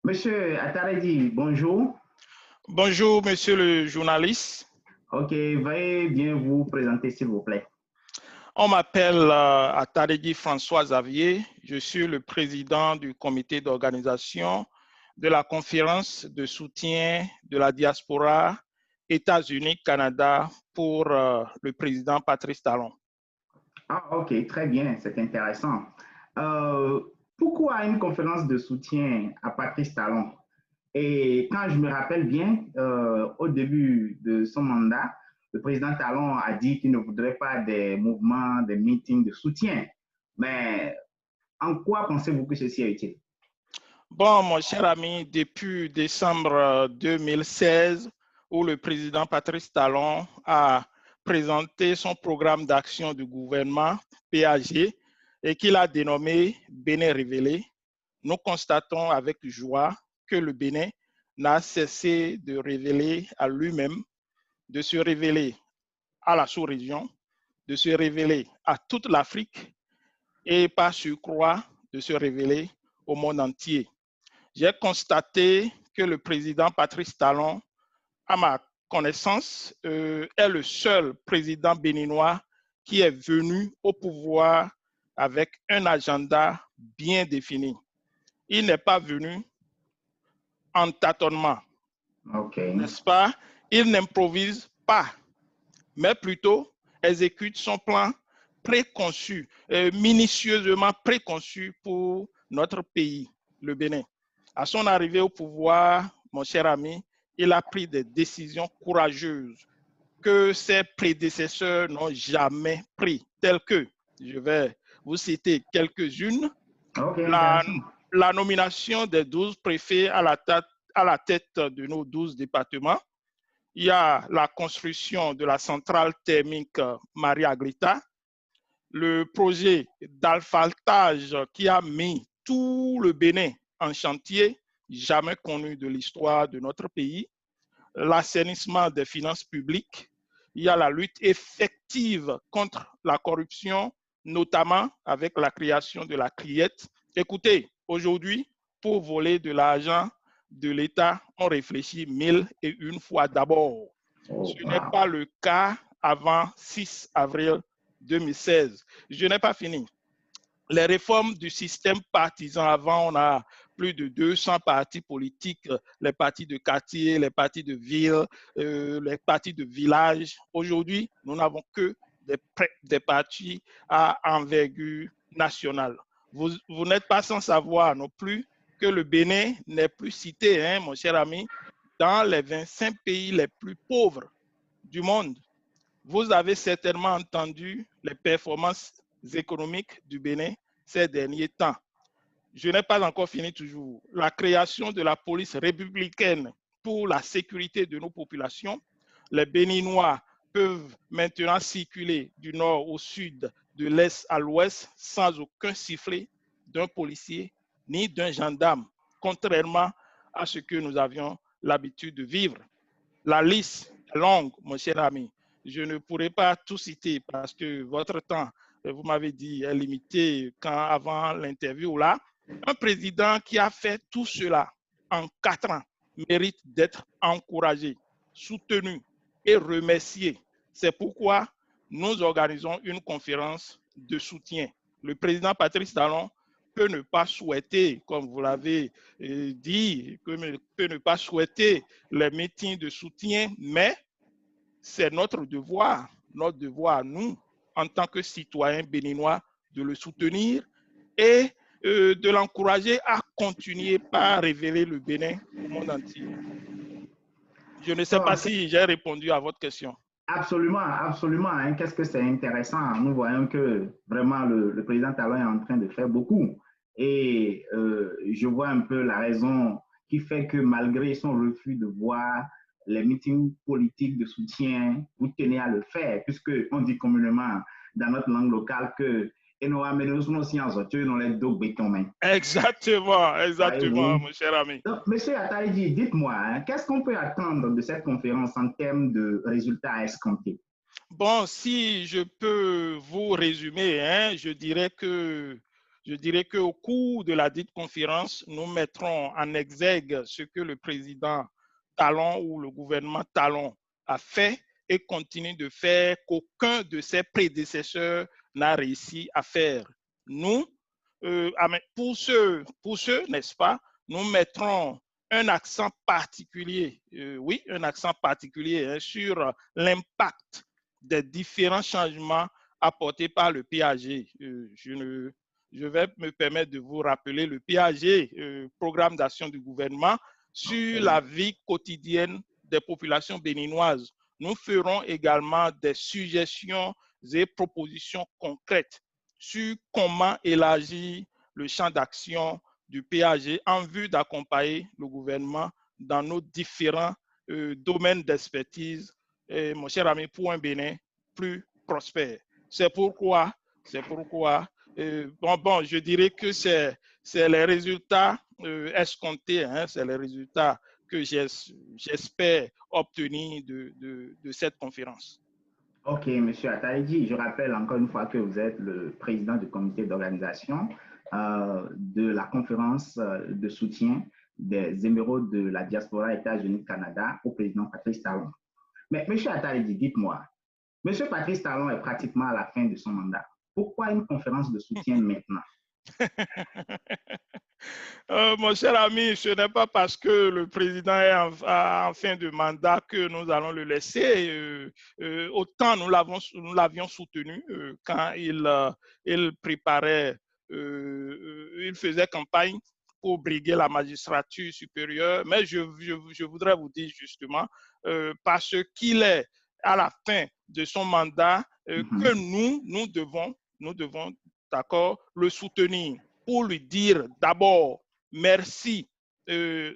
Monsieur Ataredi, bonjour. Bonjour, monsieur le journaliste. Ok, veuillez bien vous présenter, s'il vous plaît. On m'appelle Atadedi François Xavier. Je suis le président du comité d'organisation de la conférence de soutien de la diaspora États-Unis-Canada pour le président Patrice Talon. Ah, ok, très bien, c'est intéressant. Euh, Pourquoi une conférence de soutien à Patrice Talon? Et quand je me rappelle bien, au début de son mandat, le président Talon a dit qu'il ne voudrait pas des mouvements, des meetings de soutien. Mais en quoi pensez-vous que ceci est utile? Bon, mon cher ami, depuis décembre 2016, où le président Patrice Talon a présenté son programme d'action du gouvernement, PAG, et qu'il a dénommé Bénin révélé, nous constatons avec joie que le Bénin n'a cessé de révéler à lui-même, de se révéler à la sous-région, de se révéler à toute l'Afrique et par surcroît de se révéler au monde entier. J'ai constaté que le président Patrice Talon, à ma connaissance, est le seul président béninois qui est venu au pouvoir avec un agenda bien défini. Il n'est pas venu en tâtonnement, n'est-ce pas? Il n'improvise pas, mais plutôt exécute son plan préconçu, minutieusement préconçu pour notre pays, le Bénin. À son arrivée au pouvoir, mon cher ami, il a pris des décisions courageuses que ses prédécesseurs n'ont jamais pris, telles que, je vais vous citer quelques-unes, Ok, la, intéressant. la nomination des 12 préfets à la tête de nos 12 départements. Il y a la construction de la centrale thermique Maria Agrita, le projet d'asphaltage qui a mis tout le Bénin en chantier, jamais connu de l'histoire de notre pays, l'assainissement des finances publiques, il y a la lutte effective contre la corruption, notamment avec la création de la CRIET. Écoutez, aujourd'hui, pour voler de l'argent de l'État, on réfléchit 1001 fois d'abord. Oh, Ce n'est wow. pas le cas avant 6 avril 2016. Je n'ai pas fini. Les réformes du système partisan, avant, on a plus de 200 partis politiques, les partis de quartier, les partis de ville, les partis de village. Aujourd'hui, nous n'avons que des partis à envergure nationale. Vous n'êtes pas sans savoir non plus que le Bénin n'est plus cité, hein, mon cher ami, dans les 25 pays les plus pauvres du monde. Vous avez certainement entendu les performances économiques du Bénin ces derniers temps. Je n'ai pas encore fini toujours. La création de la police républicaine pour la sécurité de nos populations. Les Béninois peuvent maintenant circuler du nord au sud, de l'est à l'ouest, sans aucun sifflet d'un policier ni d'un gendarme, contrairement à ce que nous avions l'habitude de vivre. La liste est longue, mon cher ami. Je ne pourrai pas tout citer parce que votre temps, vous m'avez dit, est limité avant l'interview là. Un président qui a fait tout cela en 4 ans mérite d'être encouragé, soutenu et remercié. C'est pourquoi nous organisons une conférence de soutien. Le président Patrice Talon peut ne pas souhaiter, comme vous l'avez dit, peut ne pas souhaiter les meetings de soutien, mais c'est notre devoir à nous, en tant que citoyens béninois, de le soutenir et de l'encourager à continuer par révéler le Bénin au monde entier. Je ne sais pas si j'ai répondu à votre question. Absolument, absolument. Hein. Qu'est-ce que c'est intéressant. Nous voyons que vraiment le président Talon est en train de faire beaucoup. Et je vois un peu la raison qui fait que malgré son refus de voir les meetings politiques de soutien, vous tenez à le faire, puisque on dit communément dans notre langue locale que Exactement, exactement, voyez-vous. mon cher ami. Donc, Monsieur Ataïdi, dites-moi, hein, qu'est-ce qu'on peut attendre de cette conférence en termes de résultats à escompter? Bon, si je peux vous résumer, hein, je dirais que je dirais qu'au cours de la dite conférence, nous mettrons en exergue ce que le président Talon ou le gouvernement Talon a fait et continue de faire qu'aucun de ses prédécesseurs n'a réussi à faire. Nous, pour ceux, n'est-ce pas, nous mettrons un accent particulier, oui, un accent particulier hein, sur l'impact des différents changements apportés par le PAG. Je vais me permettre de vous rappeler le PAG, Programme d'action du gouvernement, sur la vie quotidienne des populations béninoises. Nous ferons également des suggestions et propositions concrètes sur comment élargir le champ d'action du PAG en vue d'accompagner le gouvernement dans nos différents domaines d'expertise, mon cher ami, pour un Bénin plus prospère. C'est pourquoi je dirais que c'est les résultats escomptés, hein, c'est les résultats que j'espère obtenir de cette conférence. Ok, Monsieur Ataïdi, je rappelle encore une fois que vous êtes le président du comité d'organisation de la conférence de soutien des émeraudes de la diaspora États-Unis-Canada au président Patrice Talon. Mais Monsieur Ataïdi, dites-moi, Monsieur Patrice Talon est pratiquement à la fin de son mandat. Pourquoi une conférence de soutien maintenant? Mon cher ami, ce n'est pas parce que le président est en fin de mandat que nous allons le laisser. Autant nous l'avions soutenu quand il préparait, il faisait campagne pour briguer la magistrature supérieure. Mais je voudrais vous dire justement, parce qu'il est à la fin de son mandat, que nous devons, d'accord, le soutenir pour lui dire d'abord merci,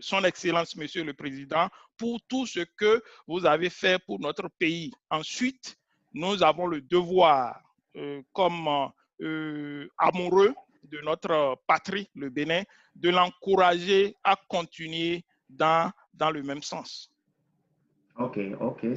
Son Excellence, Monsieur le Président, pour tout ce que vous avez fait pour notre pays. Ensuite, nous avons le devoir, comme amoureux de notre patrie, le Bénin, de l'encourager à continuer dans le même sens. Ok,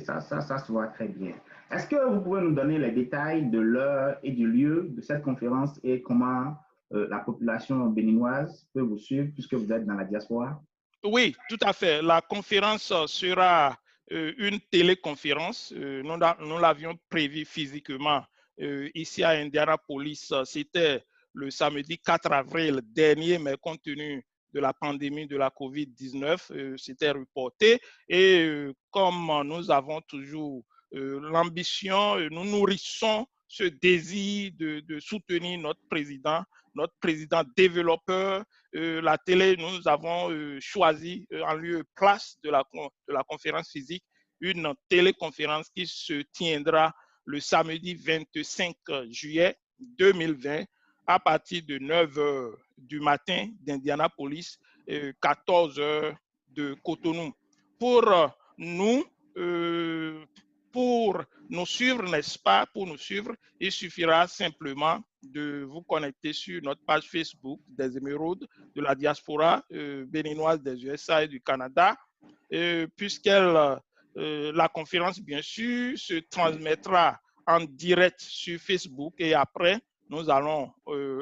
ça se voit très bien. Est-ce que vous pouvez nous donner les détails de l'heure et du lieu de cette conférence et comment la population béninoise peut vous suivre puisque vous êtes dans la diaspora? Oui, tout à fait. La conférence sera une téléconférence. Nous l'avions prévu physiquement ici à Indianapolis. C'était le samedi 4 avril dernier, mais compte tenu de la pandémie de la COVID-19, c'était reporté. Et comme nous avons toujours l'ambition, nous nourrissons ce désir de soutenir notre président développeur. La télé, nous avons choisi en lieu et place de la conférence physique une téléconférence qui se tiendra le samedi 25 juillet 2020 à partir de 9 h du matin d'Indianapolis, 14 h de Cotonou. Pour nous suivre, n'est-ce pas? Pour nous suivre, il suffira simplement de vous connecter sur notre page Facebook des Émeraudes de la diaspora béninoise des USA et du Canada, la conférence, bien sûr, se transmettra en direct sur Facebook et après, nous allons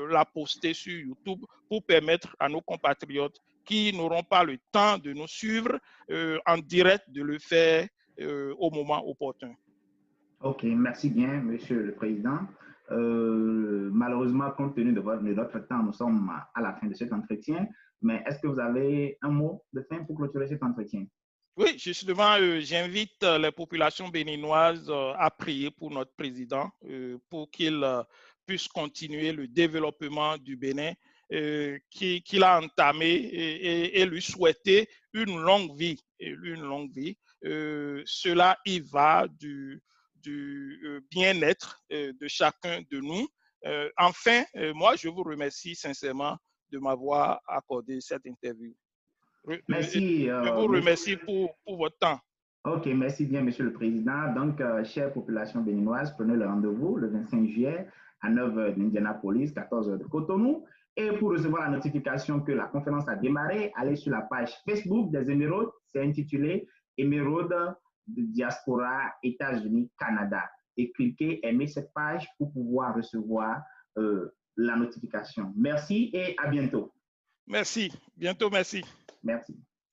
la poster sur YouTube pour permettre à nos compatriotes qui n'auront pas le temps de nous suivre en direct de le faire au moment opportun. Ok, merci bien, Monsieur le Président. Malheureusement, compte tenu de notre temps, nous sommes à la fin de cet entretien. Mais est-ce que vous avez un mot de fin pour clôturer cet entretien? Oui, justement, j'invite les populations béninoises à prier pour notre président, pour qu'il puisse continuer le développement du Bénin qu'il a entamé et lui souhaiter une longue vie. Cela y va du bien-être de chacun de nous. Enfin, moi, je vous remercie sincèrement de m'avoir accordé cette interview. Merci. Je vous remercie pour votre temps. Ok, merci bien, Monsieur le Président. Donc, chère population béninoise, prenez le rendez-vous le 25 juillet à 9 h d'Indianapolis, 14 h de Cotonou. Et pour recevoir la notification que la conférence a démarré, allez sur la page Facebook des Émeraudes. C'est intitulé Émeraudes de diaspora États-Unis-Canada. Et cliquez, aimez cette page pour pouvoir recevoir la notification. Merci et à bientôt. Merci. Bientôt, merci. Merci.